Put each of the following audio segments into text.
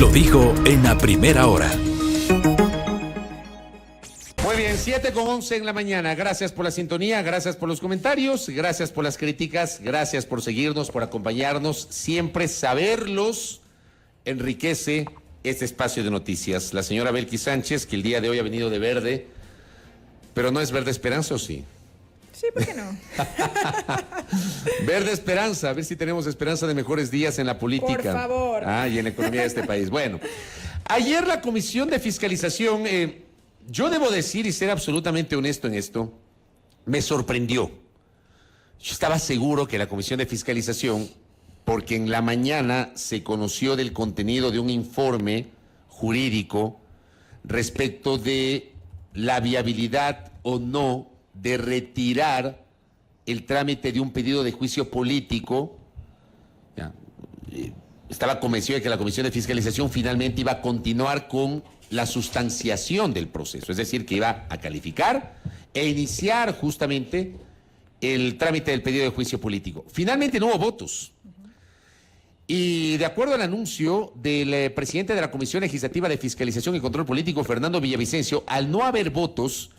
Lo dijo en la primera hora. Muy bien, 7:11 en la mañana. Gracias por la sintonía, gracias por los comentarios, gracias por las críticas, gracias por seguirnos, por acompañarnos. Siempre saberlos enriquece este espacio de noticias. La señora Belkis Sánchez, que el día de hoy ha venido de verde, pero no es verde esperanza, ¿o sí? Sí, ¿por qué no? Verde esperanza, a ver si tenemos esperanza de mejores días en la política. Por favor. Y en la economía de este país. Bueno, ayer la Comisión de Fiscalización, yo debo decir y ser absolutamente honesto en esto, me sorprendió. Yo estaba seguro que la Comisión de Fiscalización, porque en la mañana se conoció del contenido de un informe jurídico respecto de la viabilidad o no de retirar el trámite de un pedido de juicio político. Estaba convencido de que la Comisión de Fiscalización finalmente iba a continuar con la sustanciación del proceso, es decir, que iba a calificar e iniciar justamente el trámite del pedido de juicio político. Finalmente no hubo votos. Y de acuerdo al anuncio del presidente de la Comisión Legislativa de Fiscalización y Control Político, Fernando Villavicencio, al no haber votos,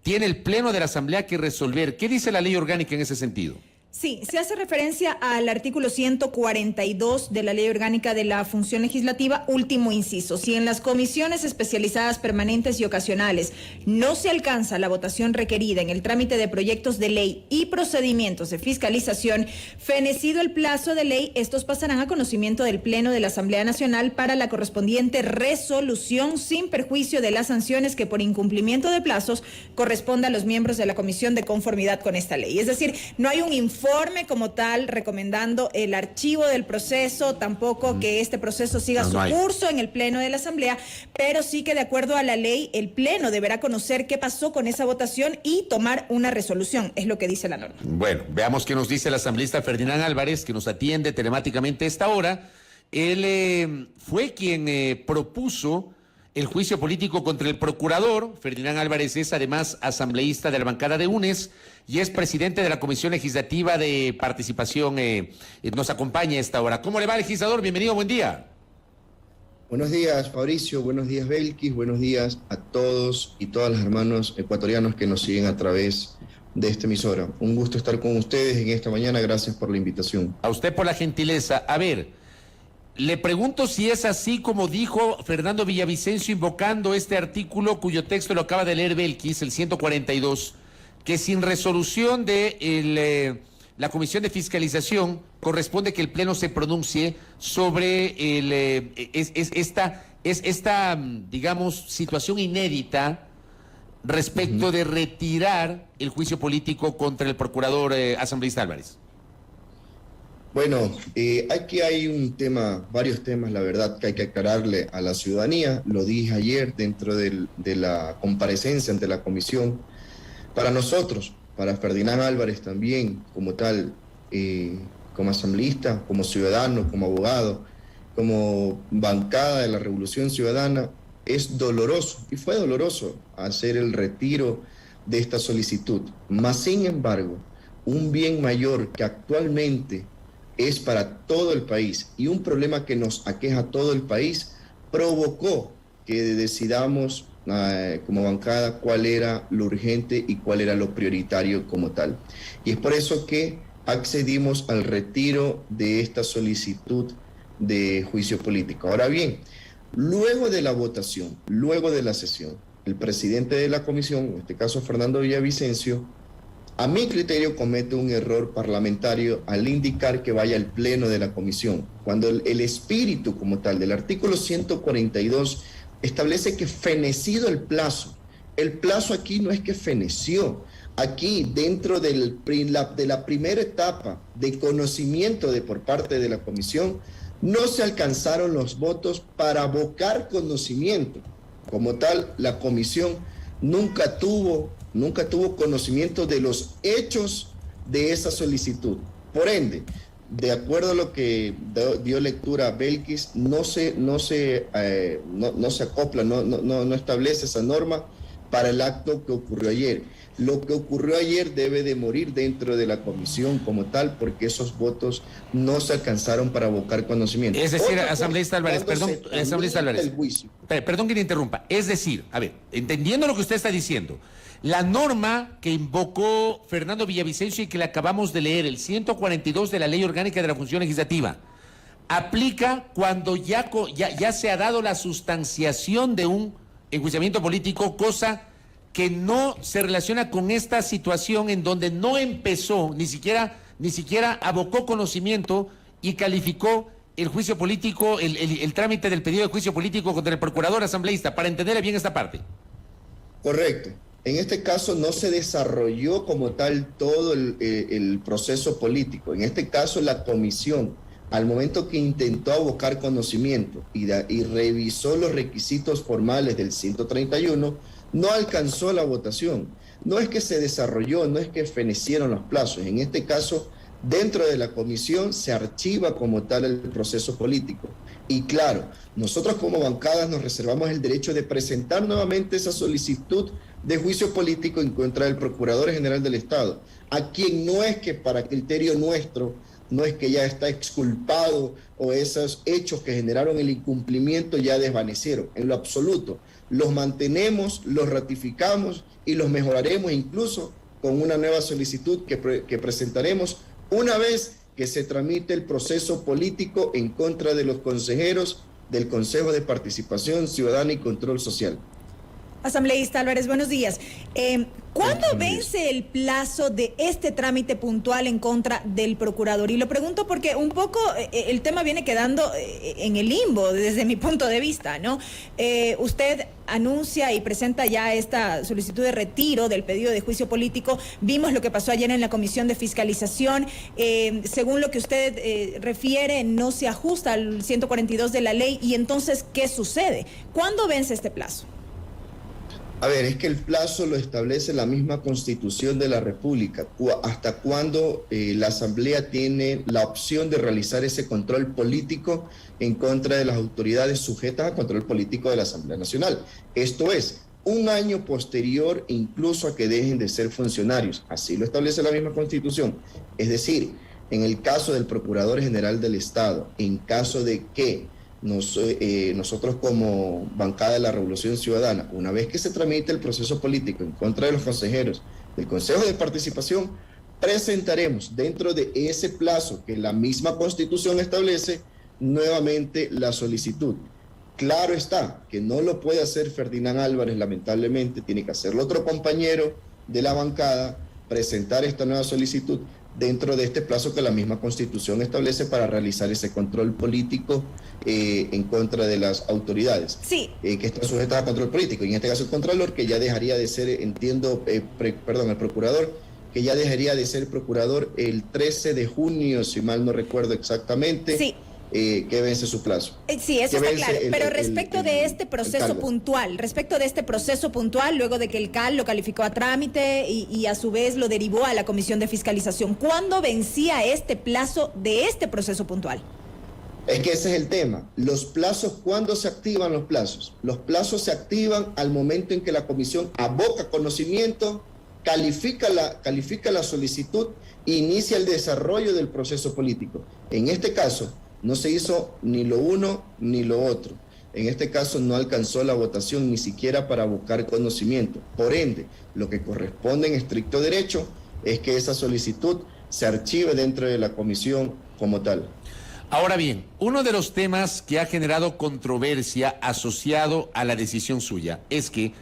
tiene el Pleno de la Asamblea que resolver. ¿Qué dice la ley orgánica en ese sentido? Sí, se hace referencia al artículo 142 de la Ley Orgánica de la Función Legislativa, último inciso. Si en las comisiones especializadas permanentes y ocasionales no se alcanza la votación requerida en el trámite de proyectos de ley y procedimientos de fiscalización, fenecido el plazo de ley, estos pasarán a conocimiento del Pleno de la Asamblea Nacional para la correspondiente resolución sin perjuicio de las sanciones que por incumplimiento de plazos corresponda a los miembros de la Comisión de conformidad con esta ley. Es decir, no hay un informe como tal recomendando el archivo del proceso, tampoco que este proceso siga su curso en el Pleno de la Asamblea, pero sí que de acuerdo a la ley, el Pleno deberá conocer qué pasó con esa votación y tomar una resolución, es lo que dice la norma. Bueno, veamos qué nos dice el asambleísta Ferdinand Álvarez, que nos atiende telemáticamente a esta hora. Él fue quien propuso el juicio político contra el procurador. Ferdinand Álvarez es además asambleísta de la bancada de UNES y es presidente de la Comisión Legislativa de Participación. Nos acompaña a esta hora. ¿Cómo le va, legislador? Bienvenido, buen día. Buenos días, Fabricio. Buenos días, Belkis. Buenos días a todos y todas las hermanos ecuatorianos que nos siguen a través de esta emisora. Un gusto estar con ustedes en esta mañana. Gracias por la invitación. A usted por la gentileza. A ver, le pregunto si es así como dijo Fernando Villavicencio invocando este artículo cuyo texto lo acaba de leer Belkis, el 142, que sin resolución de la Comisión de Fiscalización corresponde que el Pleno se pronuncie sobre esta, digamos, situación inédita respecto de retirar el juicio político contra el procurador asambleísta Álvarez. Bueno, aquí hay varios temas, la verdad, que hay que aclararle a la ciudadanía. Lo dije ayer dentro de la comparecencia ante la comisión. Para nosotros, para Ferdinand Álvarez también, como tal, como asambleísta, como ciudadano, como abogado, como bancada de la Revolución Ciudadana, es doloroso, y fue doloroso, hacer el retiro de esta solicitud. Mas, sin embargo, un bien mayor que actualmente es para todo el país y un problema que nos aqueja a todo el país, provocó que decidamos como bancada cuál era lo urgente y cuál era lo prioritario como tal. Y es por eso que accedimos al retiro de esta solicitud de juicio político. Ahora bien, luego de la votación, luego de la sesión, el presidente de la comisión, en este caso Fernando Villavicencio, a mi criterio comete un error parlamentario al indicar que vaya al pleno de la comisión, cuando el espíritu como tal del artículo 142 establece que fenecido el plazo aquí no es que feneció, aquí dentro de la primera etapa de conocimiento por parte de la comisión, no se alcanzaron los votos para abocar conocimiento. Como tal, la comisión nunca tuvo conocimiento de los hechos de esa solicitud. Por ende, de acuerdo a lo que dio lectura Belkis, no se acopla, no establece esa norma para el acto que ocurrió ayer. Lo que ocurrió ayer debe de morir dentro de la comisión como tal, porque esos votos no se alcanzaron para abocar conocimiento. Es decir, asambleísta Álvarez, perdón, asambleísta Álvarez, perdón que le interrumpa. Es decir, a ver, entendiendo lo que usted está diciendo, la norma que invocó Fernando Villavicencio y que le acabamos de leer, el 142 de la Ley Orgánica de la Función Legislativa, aplica cuando ya se ha dado la sustanciación de un enjuiciamiento político, cosa que no se relaciona con esta situación en donde no empezó, ni siquiera abocó conocimiento y calificó el juicio político, el trámite del pedido de juicio político contra el procurador asambleísta, para entender bien esta parte. Correcto. En este caso no se desarrolló como tal todo el proceso político. En este caso la comisión, al momento que intentó abocar conocimiento y revisó los requisitos formales del 131, no alcanzó la votación. No es que se desarrolló, no es que fenecieron los plazos. En este caso, dentro de la comisión se archiva como tal el proceso político. Y claro, nosotros como bancadas nos reservamos el derecho de presentar nuevamente esa solicitud de juicio político en contra del Procurador General del Estado, a quien no es que para criterio nuestro, no es que ya está exculpado o esos hechos que generaron el incumplimiento ya desvanecieron, en lo absoluto. Los mantenemos, los ratificamos y los mejoraremos incluso con una nueva solicitud que presentaremos una vez que se tramite el proceso político en contra de los consejeros del Consejo de Participación Ciudadana y Control Social. Asambleísta Álvarez, buenos días. ¿Cuándo vence el plazo de este trámite puntual en contra del procurador? Y lo pregunto porque un poco el tema viene quedando en el limbo desde mi punto de vista, ¿no? Usted anuncia y presenta ya esta solicitud de retiro del pedido de juicio político. Vimos lo que pasó ayer en la Comisión de Fiscalización. Según lo que usted refiere, no se ajusta al 142 de la ley. Y entonces, ¿qué sucede? ¿Cuándo vence este plazo? A ver, es que el plazo lo establece la misma Constitución de la República. ¿Hasta cuándo la Asamblea tiene la opción de realizar ese control político en contra de las autoridades sujetas a control político de la Asamblea Nacional? Esto es, un año posterior incluso a que dejen de ser funcionarios. Así lo establece la misma Constitución. Es decir, en el caso del Procurador General del Estado, en caso de que nosotros como bancada de la Revolución Ciudadana, una vez que se tramite el proceso político en contra de los consejeros del Consejo de Participación, presentaremos dentro de ese plazo que la misma Constitución establece nuevamente la solicitud. Claro está que no lo puede hacer Ferdinand Álvarez, lamentablemente, tiene que hacerlo otro compañero de la bancada, presentar esta nueva solicitud dentro de este plazo que la misma Constitución establece para realizar ese control político en contra de las autoridades que están sujetas a control político. Y en este caso el Contralor, que ya dejaría de ser, el Procurador, que ya dejaría de ser Procurador el 13 de junio, si mal no recuerdo exactamente. Sí. Que vence su plazo. Sí, eso está claro. Pero respecto de este proceso puntual, luego de que el CAL lo calificó a trámite y a su vez lo derivó a la Comisión de Fiscalización, ¿cuándo vencía este plazo de este proceso puntual? Es que ese es el tema. Los plazos, ¿cuándo se activan los plazos? Los plazos se activan al momento en que la comisión aboca conocimiento, califica la solicitud e inicia el desarrollo del proceso político. En este caso, no se hizo ni lo uno ni lo otro. En este caso no alcanzó la votación ni siquiera para buscar conocimiento. Por ende, lo que corresponde en estricto derecho es que esa solicitud se archive dentro de la comisión como tal. Ahora bien, uno de los temas que ha generado controversia asociado a la decisión suya es que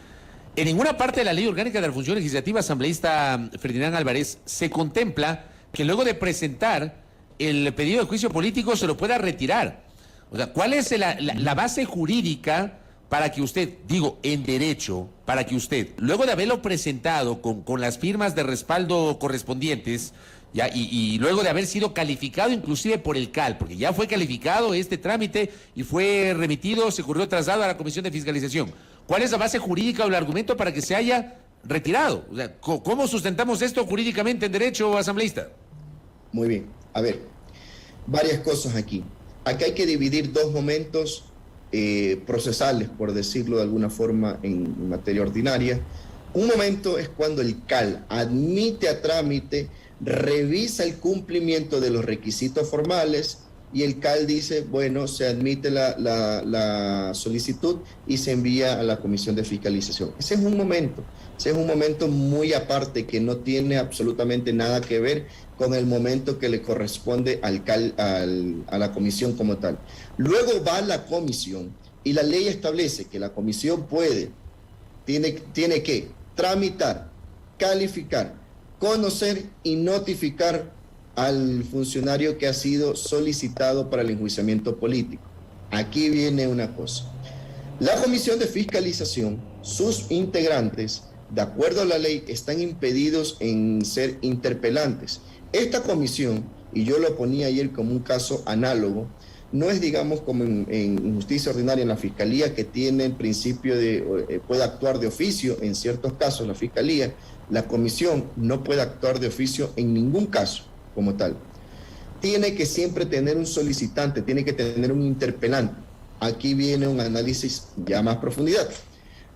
en ninguna parte de la Ley Orgánica de la Función Legislativa, asambleísta Ferdinand Álvarez, se contempla que luego de presentar el pedido de juicio político se lo pueda retirar. O sea, ¿cuál es la base jurídica para que usted, digo, en derecho, para que usted, luego de haberlo presentado con las firmas de respaldo correspondientes, ya, y luego de haber sido calificado inclusive por el CAL, porque ya fue calificado este trámite y fue remitido, se ocurrió traslado a la Comisión de Fiscalización, ¿cuál es la base jurídica o el argumento para que se haya retirado? O sea, ¿cómo sustentamos esto jurídicamente en derecho, asambleísta? Muy bien. A ver, varias cosas aquí. Aquí hay que dividir dos momentos procesales, por decirlo de alguna forma, en materia ordinaria. Un momento es cuando el CAL admite a trámite, revisa el cumplimiento de los requisitos formales y el CAL dice, bueno, se admite la solicitud y se envía a la Comisión de Fiscalización. Ese es un momento muy aparte que no tiene absolutamente nada que ver con el momento que le corresponde al CAL, a la comisión como tal. Luego va a la comisión y la ley establece que la comisión tiene que tramitar, calificar, conocer y notificar al funcionario que ha sido solicitado para el enjuiciamiento político. Aquí viene una cosa. La Comisión de Fiscalización, sus integrantes, de acuerdo a la ley, están impedidos en ser interpelantes. Esta comisión, y yo lo ponía ayer como un caso análogo, no es, digamos, como en justicia ordinaria, en la Fiscalía, que tiene el principio de, puede actuar de oficio en ciertos casos, la Fiscalía. La comisión no puede actuar de oficio en ningún caso como tal. Tiene que siempre tener un solicitante, tiene que tener un interpelante. Aquí viene un análisis ya más profundidad.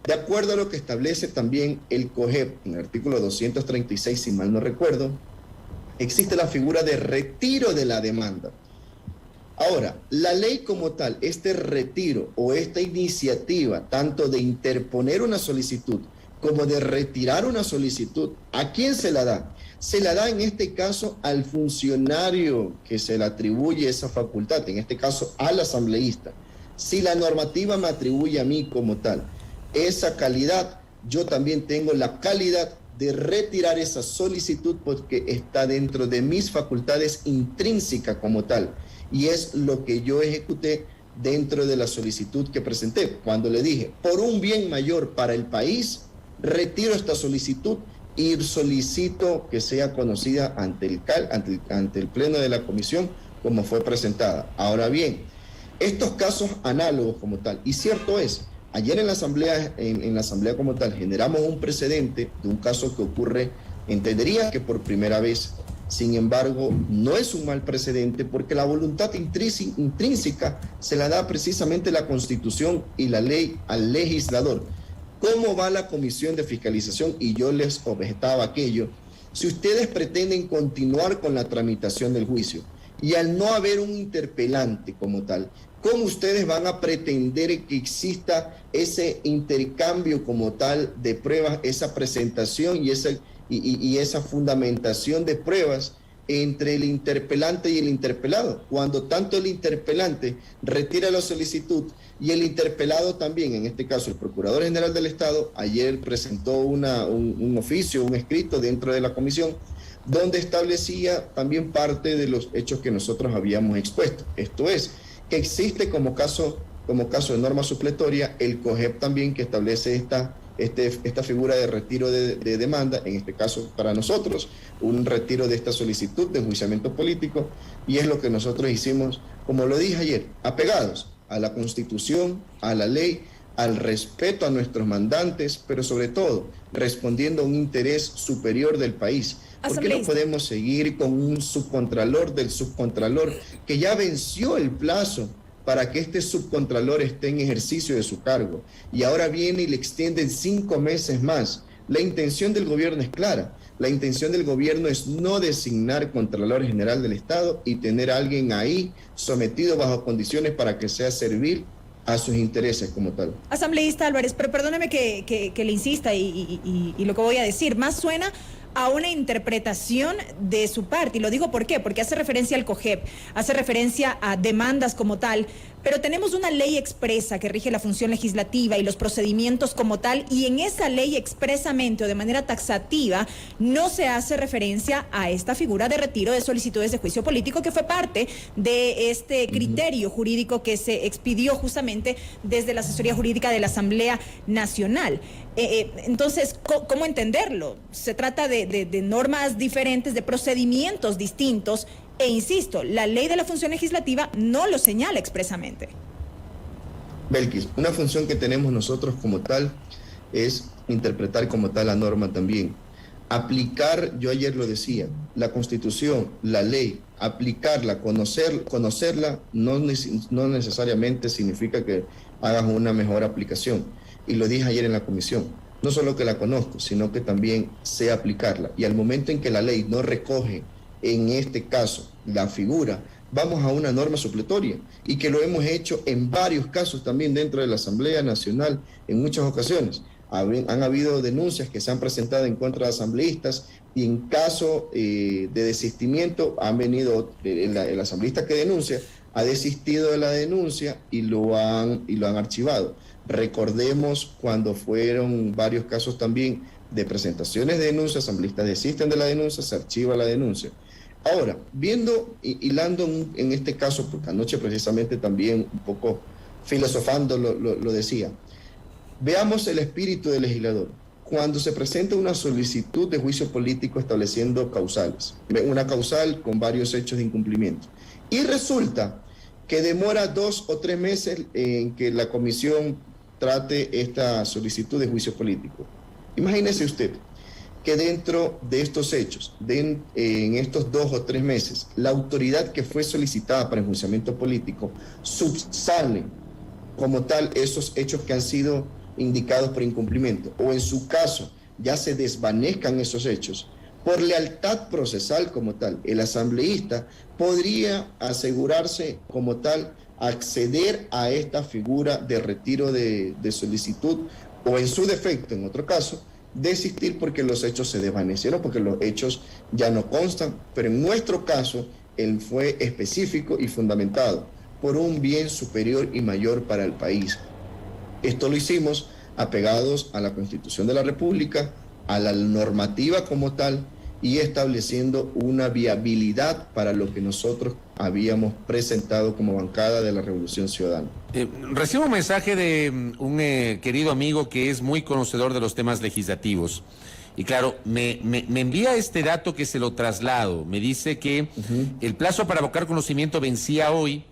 De acuerdo a lo que establece también el COGEP, en el artículo 236, si mal no recuerdo, existe la figura de retiro de la demanda. Ahora, la ley como tal, este retiro o esta iniciativa, tanto de interponer una solicitud como de retirar una solicitud, ¿a quién se la da? Se la da en este caso al funcionario que se le atribuye esa facultad, en este caso al asambleísta. Si la normativa me atribuye a mí como tal esa calidad, yo también tengo la calidad de retirar esa solicitud porque está dentro de mis facultades intrínsecas como tal. Y es lo que yo ejecuté dentro de la solicitud que presenté. Cuando le dije, por un bien mayor para el país, retiro esta solicitud y solicito que sea conocida ante el CAL, ante el Pleno de la Comisión, como fue presentada. Ahora bien, estos casos análogos como tal, y cierto es, ayer en la asamblea como tal, generamos un precedente de un caso que ocurre, entendería que por primera vez. Sin embargo, no es un mal precedente porque la voluntad intrínseca se la da precisamente la Constitución y la ley al legislador. ¿Cómo va la Comisión de Fiscalización? Y yo les objetaba aquello. Si ustedes pretenden continuar con la tramitación del juicio y al no haber un interpelante como tal, ¿cómo ustedes van a pretender que exista ese intercambio como tal de pruebas, esa presentación y esa fundamentación de pruebas entre el interpelante y el interpelado? Cuando tanto el interpelante retira la solicitud y el interpelado también, en este caso el Procurador General del Estado, ayer presentó un oficio, un escrito dentro de la comisión, donde establecía también parte de los hechos que nosotros habíamos expuesto. Esto es, que existe como caso de norma supletoria el COGEP también, que establece esta figura de retiro de demanda, en este caso para nosotros, un retiro de esta solicitud de enjuiciamiento político, y es lo que nosotros hicimos, como lo dije ayer, apegados a la Constitución, a la ley, al respeto a nuestros mandantes, pero sobre todo respondiendo a un interés superior del país. ¿Por qué no podemos seguir con un subcontralor del subcontralor que ya venció el plazo para que este subcontralor esté en ejercicio de su cargo? Y ahora viene y le extienden 5 meses más. La intención del gobierno es clara. La intención del gobierno es no designar Contralor General del Estado y tener a alguien ahí sometido bajo condiciones para que sea servil a sus intereses como tal. Asambleísta Álvarez, pero perdóneme que le insista y lo que voy a decir, más suena a una interpretación de su parte, y lo digo ¿por qué? Porque hace referencia al COGEP, hace referencia a demandas como tal, pero tenemos una ley expresa que rige la función legislativa y los procedimientos como tal, y en esa ley expresamente o de manera taxativa no se hace referencia a esta figura de retiro de solicitudes de juicio político, que fue parte de este criterio jurídico que se expidió justamente desde la asesoría jurídica de la Asamblea Nacional. Entonces, ¿cómo entenderlo? Se trata de normas diferentes, de procedimientos distintos, e insisto, la ley de la función legislativa no lo señala expresamente. Belkis, una función que tenemos nosotros como tal es interpretar como tal la norma también. Aplicar, yo ayer lo decía, la Constitución, la ley, aplicarla, conocerla, no necesariamente significa que hagas una mejor aplicación. Y lo dije ayer en la comisión, no solo que la conozco, sino que también sé aplicarla. Y al momento en que la ley no recoge, en este caso, la figura, vamos a una norma supletoria, y que lo hemos hecho en varios casos también dentro de la Asamblea Nacional en muchas ocasiones. Han habido denuncias que se han presentado en contra de asambleístas, y en caso de desistimiento han venido, el asambleísta que denuncia ha desistido de la denuncia y lo han archivado. Recordemos cuando fueron varios casos también de presentaciones de denuncias, asambleístas desisten de la denuncia, se archiva la denuncia. Ahora, hilando en este caso, porque anoche precisamente también un poco filosofando lo decía, veamos el espíritu del legislador. Cuando se presenta una solicitud de juicio político estableciendo causales, una causal con varios hechos de incumplimiento, y resulta que demora 2 o 3 meses en que la comisión trate esta solicitud de juicio político. Imagínese usted que dentro de estos hechos, en estos 2 o 3 meses, la autoridad que fue solicitada para enjuiciamiento político subsane como tal esos hechos que han sido indicados por incumplimiento, o en su caso ya se desvanezcan esos hechos. Por lealtad procesal como tal, el asambleísta podría asegurarse como tal acceder a esta figura de retiro de solicitud, o en su defecto, en otro caso, desistir porque los hechos se desvanecieron, porque los hechos ya no constan. Pero en nuestro caso, él fue específico y fundamentado por un bien superior y mayor para el país. Esto lo hicimos apegados a la Constitución de la República, a la normativa como tal, y estableciendo una viabilidad para lo que nosotros habíamos presentado como bancada de la Revolución Ciudadana. Recibo un mensaje de un querido amigo que es muy conocedor de los temas legislativos. Y claro, me envía este dato que se lo traslado. Me dice que el plazo para abocar conocimiento vencía hoy.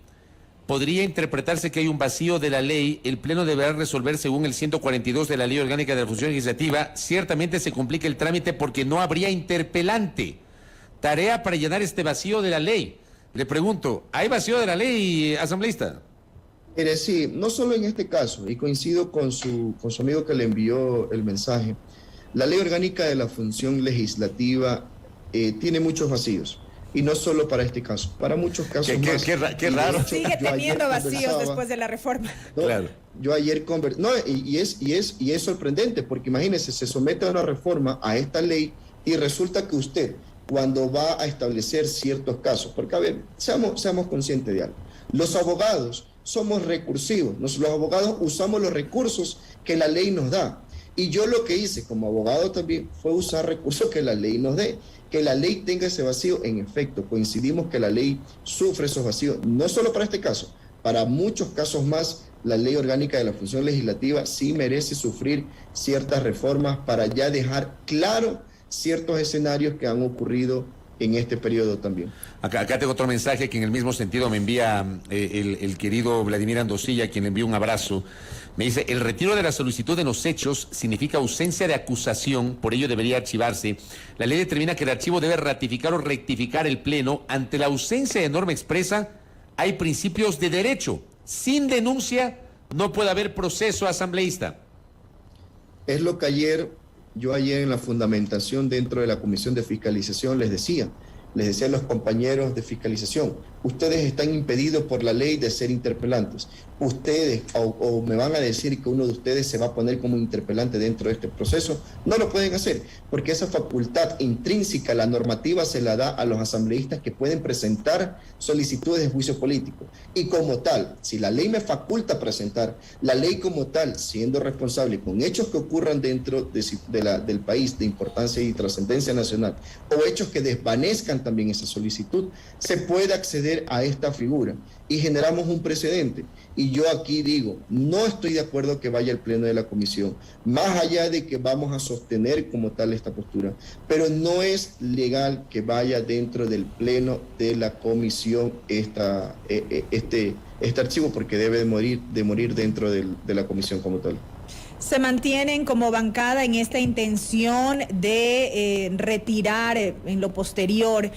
Podría interpretarse que hay un vacío de la ley. El Pleno deberá resolver según el 142 de la Ley Orgánica de la Función Legislativa. Ciertamente se complica el trámite porque no habría interpelante. Tarea para llenar este vacío de la ley. Le pregunto, ¿hay vacío de la ley, asambleísta? Mire, sí, no solo en este caso, y coincido con su amigo que le envió el mensaje. La Ley Orgánica de la Función Legislativa tiene muchos vacíos. Y no solo para este caso, para muchos casos más. Qué raro. Sigue teniendo vacíos después de la reforma. No, claro. Yo ayer y es sorprendente, porque imagínense, se somete a una reforma, a esta ley, y resulta que usted, cuando va a establecer ciertos casos, porque a ver, seamos conscientes de algo, los abogados somos recursivos, los abogados usamos los recursos que la ley nos da, y yo lo que hice como abogado también fue usar recursos que la ley nos dé. Que la ley tenga ese vacío, en efecto, coincidimos que la ley sufre esos vacíos, no solo para este caso, para muchos casos más. La Ley Orgánica de la Función Legislativa sí merece sufrir ciertas reformas para ya dejar claro ciertos escenarios que han ocurrido en este periodo también. Acá tengo otro mensaje que en el mismo sentido me envía el querido Vladimir Andosilla, quien le envía un abrazo. Me dice, el retiro de la solicitud en los hechos significa ausencia de acusación, por ello debería archivarse. La ley determina que el archivo debe ratificar o rectificar el Pleno. Ante la ausencia de norma expresa, hay principios de derecho. Sin denuncia no puede haber proceso asambleísta. Es lo que yo ayer en la fundamentación dentro de la Comisión de Fiscalización les decía a los compañeros de fiscalización, ustedes están impedidos por la ley de ser interpelantes. Ustedes, o me van a decir que uno de ustedes se va a poner como interpelante dentro de este proceso, no lo pueden hacer, porque esa facultad intrínseca, la normativa se la da a los asambleístas que pueden presentar solicitudes de juicio político. Y como tal, si la ley me faculta presentar, la ley como tal, siendo responsable con hechos que ocurran dentro del país de importancia y trascendencia nacional, o hechos que desvanezcan también esa solicitud, se puede acceder a esta figura y generamos un precedente. Y yo aquí digo, no estoy de acuerdo que vaya al Pleno de la Comisión, más allá de que vamos a sostener como tal esta postura, pero no es legal que vaya dentro del Pleno de la Comisión este archivo, porque debe de morir dentro de la Comisión como tal. ¿Se mantienen como bancada en esta intención de retirar en lo posterior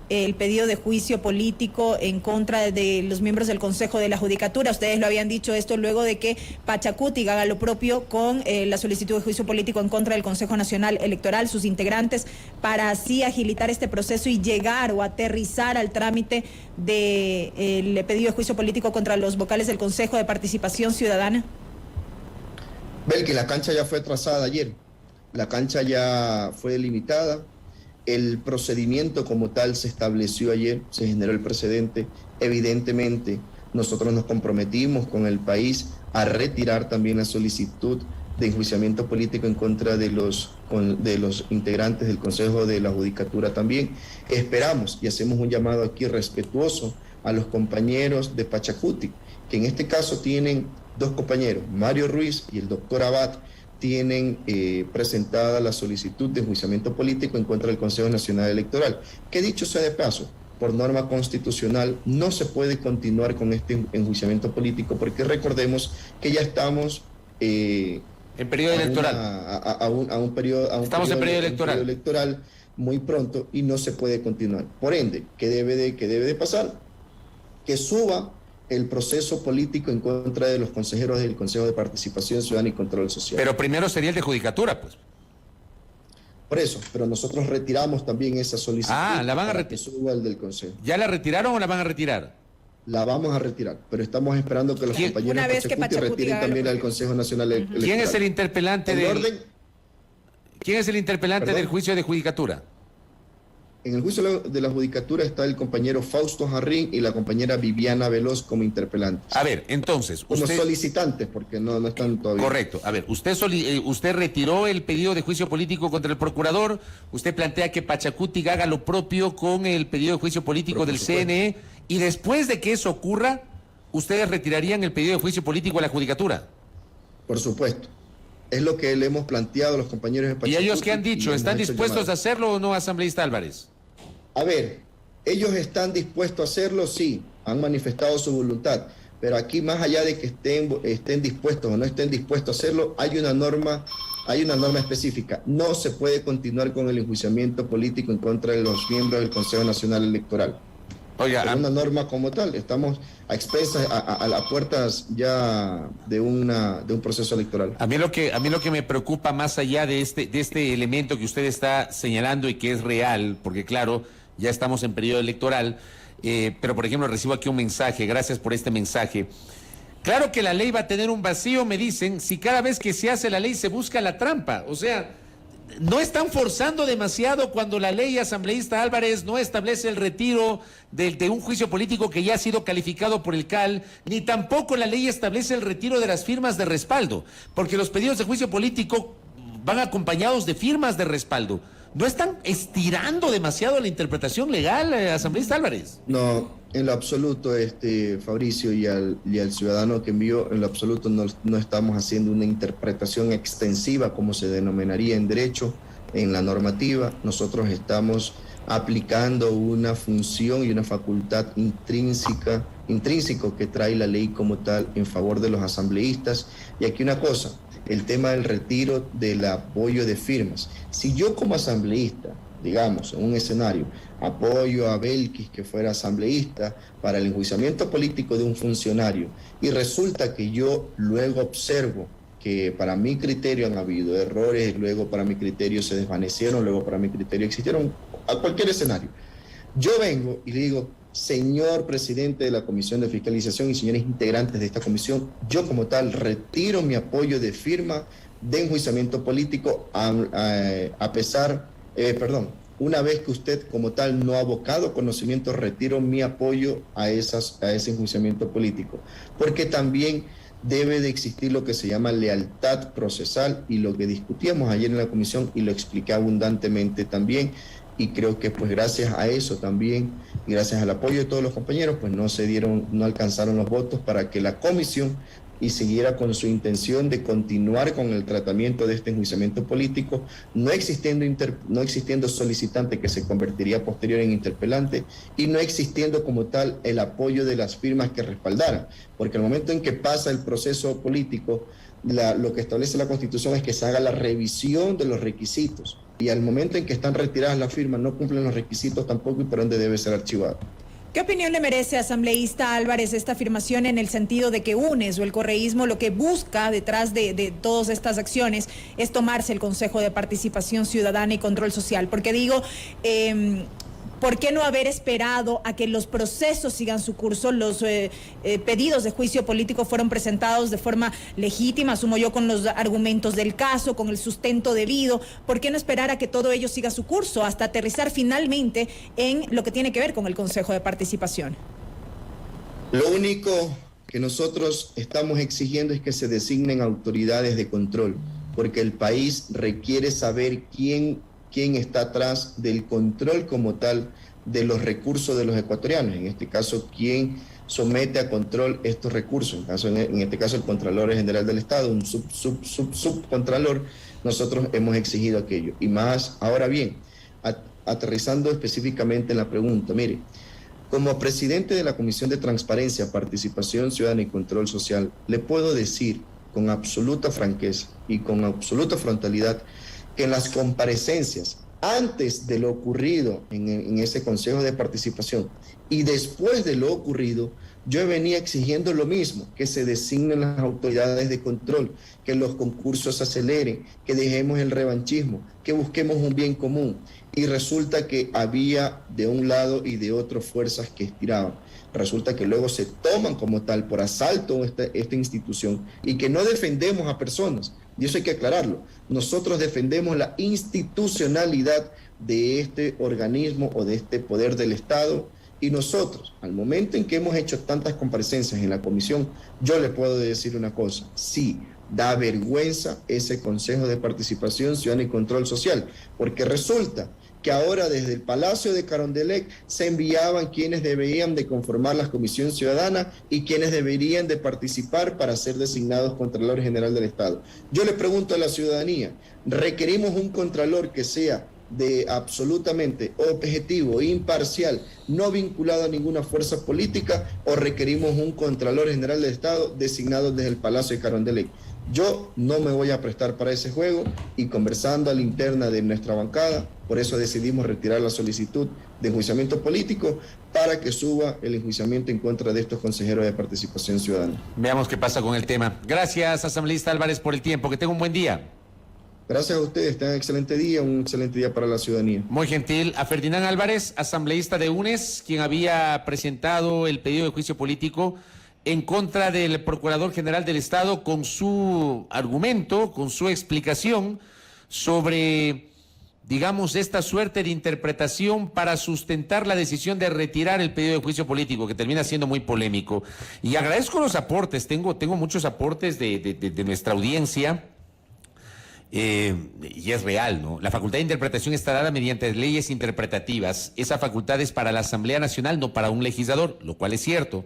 el pedido de juicio político en contra de los miembros del Consejo de la Judicatura? Ustedes lo habían dicho esto luego de que Pachacuti haga lo propio con la solicitud de juicio político en contra del Consejo Nacional Electoral, sus integrantes, para así agilitar este proceso y llegar o aterrizar al trámite del pedido de juicio político contra los vocales del Consejo de Participación Ciudadana. Belkis, la cancha ya fue trazada ayer, la cancha ya fue delimitada. El procedimiento como tal se estableció ayer, se generó el precedente. Evidentemente, nosotros nos comprometimos con el país a retirar también la solicitud de enjuiciamiento político en contra de los integrantes del Consejo de la Judicatura también. Esperamos y hacemos un llamado aquí respetuoso a los compañeros de Pachacuti, que en este caso tienen dos compañeros, Mario Ruiz y el doctor Abad, tienen presentada la solicitud de enjuiciamiento político en contra del Consejo Nacional Electoral, que dicho sea de paso, por norma constitucional no se puede continuar con este enjuiciamiento político porque recordemos que ya estamos en periodo electoral. Estamos en periodo electoral muy pronto y no se puede continuar. Por ende, ¿qué debe de pasar? Que suba el proceso político en contra de los consejeros del Consejo de Participación Ciudadana y Control Social. Pero primero sería el de Judicatura, pues. Por eso, pero nosotros retiramos también esa solicitud. La van a retirar. Que suba el del Consejo. ¿Ya la retiraron o la van a retirar? La vamos a retirar, pero estamos esperando que los compañeros de Pachacuti retiren también al Consejo Nacional Electoral. ¿Quién es el interpelante ¿Quién es el interpelante del juicio de Judicatura? En el juicio de la Judicatura está el compañero Fausto Jarrín y la compañera Viviana Veloz como interpelantes. A ver, entonces... Como solicitantes, porque no están todavía. Correcto. A ver, usted retiró el pedido de juicio político contra el procurador, usted plantea que Pachacuti haga lo propio con el pedido de juicio político del CNE, y después de que eso ocurra, ¿ustedes retirarían el pedido de juicio político a la Judicatura? Por supuesto. Es lo que le hemos planteado a los compañeros de Pachacuti. ¿Y ellos qué han dicho? ¿Están dispuestos a hacerlo o no, asambleísta Álvarez? A ver, ellos están dispuestos a hacerlo, sí, han manifestado su voluntad, pero aquí más allá de que estén dispuestos o no estén dispuestos a hacerlo, hay una norma específica. No se puede continuar con el enjuiciamiento político en contra de los miembros del Consejo Nacional Electoral. Oiga, es una norma como tal, estamos a expensas, a las puertas ya de un proceso electoral. A mí lo que me preocupa más allá de este elemento que usted está señalando y que es real, porque claro, ya estamos en periodo electoral, pero por ejemplo recibo aquí un mensaje, gracias por este mensaje. Claro que la ley va a tener un vacío, me dicen, si cada vez que se hace la ley se busca la trampa, o sea... No están forzando demasiado cuando la ley, asambleísta Álvarez, no establece el retiro de un juicio político que ya ha sido calificado por el CAL, ni tampoco la ley establece el retiro de las firmas de respaldo, porque los pedidos de juicio político van acompañados de firmas de respaldo. ¿No están estirando demasiado la interpretación legal, asambleísta Álvarez? No, en lo absoluto, Fabricio, y al ciudadano que envió, en lo absoluto no estamos haciendo una interpretación extensiva como se denominaría en derecho, en la normativa. Nosotros estamos aplicando una función y una facultad intrínseco que trae la ley como tal en favor de los asambleístas. Y aquí una cosa, el tema del retiro del apoyo de firmas. Si yo como asambleísta, digamos, en un escenario, apoyo a Belkis, que fuera asambleísta, para el enjuiciamiento político de un funcionario, y resulta que yo luego observo que para mi criterio han habido errores, luego para mi criterio se desvanecieron, luego para mi criterio existieron, a cualquier escenario. Yo vengo y le digo, señor presidente de la Comisión de Fiscalización y señores integrantes de esta comisión, yo como tal retiro mi apoyo de firma de enjuiciamiento político una vez que usted como tal no ha abocado conocimiento, retiro mi apoyo a ese enjuiciamiento político, porque también debe de existir lo que se llama lealtad procesal, y lo que discutíamos ayer en la comisión y lo expliqué abundantemente también, y creo que pues gracias a eso también y gracias al apoyo de todos los compañeros pues no alcanzaron los votos para que la comisión y siguiera con su intención de continuar con el tratamiento de este enjuiciamiento político, no existiendo solicitante que se convertiría posterior en interpelante y no existiendo como tal el apoyo de las firmas que respaldaran, porque el momento en que pasa el proceso político, lo que establece la Constitución es que se haga la revisión de los requisitos, y al momento en que están retiradas las firmas no cumplen los requisitos tampoco, y por ende debe ser archivado. ¿Qué opinión le merece, asambleísta Álvarez, esta afirmación en el sentido de que UNES o el correísmo lo que busca detrás de todas estas acciones es tomarse el Consejo de Participación Ciudadana y Control Social? Porque digo, ¿por qué no haber esperado a que los procesos sigan su curso? Los pedidos de juicio político fueron presentados de forma legítima, asumo yo, con los argumentos del caso, con el sustento debido. ¿Por qué no esperar a que todo ello siga su curso hasta aterrizar finalmente en lo que tiene que ver con el Consejo de Participación? Lo único que nosotros estamos exigiendo es que se designen autoridades de control, porque el país requiere saber quién está atrás del control como tal de los recursos de los ecuatorianos. En este caso, quién somete a control estos recursos. En este caso, el Contralor General del Estado, un subcontralor, nosotros hemos exigido aquello. Y más, ahora bien, aterrizando específicamente en la pregunta, mire, como presidente de la Comisión de Transparencia, Participación Ciudadana y Control Social, le puedo decir con absoluta franqueza y con absoluta frontalidad que en las comparecencias antes de lo ocurrido en ese Consejo de Participación y después de lo ocurrido, yo venía exigiendo lo mismo, que se designen las autoridades de control, que los concursos se aceleren, que dejemos el revanchismo, que busquemos un bien común. Y resulta que había de un lado y de otro fuerzas que estiraban. Resulta que luego se toman como tal por asalto esta institución y que no defendemos a personas. Y eso hay que aclararlo. Nosotros defendemos la institucionalidad de este organismo o de este poder del Estado. Y nosotros, al momento en que hemos hecho tantas comparecencias en la comisión, yo le puedo decir una cosa: sí, da vergüenza ese Consejo de Participación Ciudadana y Control Social, porque resulta que ahora desde el Palacio de Carondelet se enviaban quienes deberían de conformar la Comisión Ciudadana y quienes deberían de participar para ser designados Contralor General del Estado. Yo le pregunto a la ciudadanía, ¿requerimos un Contralor que sea de absolutamente objetivo, imparcial, no vinculado a ninguna fuerza política, o requerimos un Contralor General del Estado designado desde el Palacio de Carondelet? Yo no me voy a prestar para ese juego, y conversando a la interna de nuestra bancada, por eso decidimos retirar la solicitud de enjuiciamiento político para que suba el enjuiciamiento en contra de estos consejeros de Participación Ciudadana. Veamos qué pasa con el tema. Gracias, asambleísta Álvarez, por el tiempo. Que tenga un buen día. Gracias a ustedes, tengan un excelente día para la ciudadanía. Muy gentil. A Ferdinand Álvarez, asambleísta de UNES, quien había presentado el pedido de juicio político en contra del Procurador General del Estado, con su argumento, con su explicación sobre, digamos, esta suerte de interpretación para sustentar la decisión de retirar el pedido de juicio político, que termina siendo muy polémico. Y agradezco los aportes, tengo muchos aportes de nuestra audiencia. Y es real, ¿no? La facultad de interpretación está dada mediante leyes interpretativas. Esa facultad es para la Asamblea Nacional, no para un legislador, lo cual es cierto.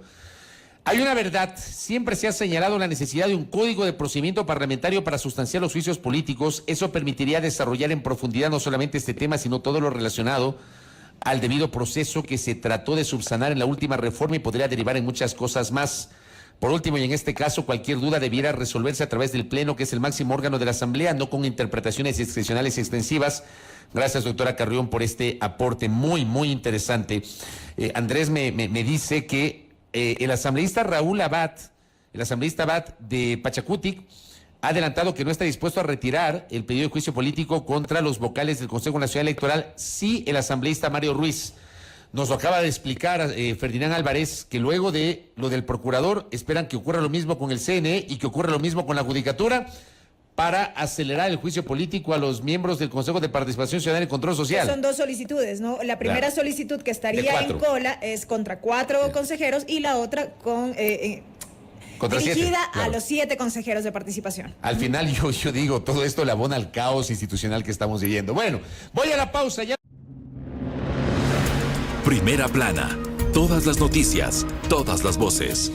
Hay una verdad: siempre se ha señalado la necesidad de un código de procedimiento parlamentario para sustanciar los juicios políticos. Eso permitiría desarrollar en profundidad no solamente este tema, sino todo lo relacionado al debido proceso que se trató de subsanar en la última reforma y podría derivar en muchas cosas más. Por último, y en este caso, cualquier duda debiera resolverse a través del Pleno, que es el máximo órgano de la Asamblea, no con interpretaciones discrecionales y extensivas. Gracias, doctora Carrión, por este aporte muy, muy interesante. Andrés me dice que el asambleísta Raúl Abad, el asambleísta Abad de Pachacutic, ha adelantado que no está dispuesto a retirar el pedido de juicio político contra los vocales del Consejo Nacional Electoral. Sí, el asambleísta Mario Ruiz. Nos lo acaba de explicar Ferdinand Álvarez, que luego de lo del procurador esperan que ocurra lo mismo con el CNE y que ocurra lo mismo con la Judicatura para acelerar el juicio político a los miembros del Consejo de Participación Ciudadana y Control Social. Son dos solicitudes, ¿no? La primera solicitud que estaría en cola es contra 4 consejeros y la otra dirigida a los 7 consejeros de participación. Al final yo digo, todo esto le abona al caos institucional que estamos viviendo. Bueno, voy a la pausa ya. Primera Plana. Todas las noticias, todas las voces.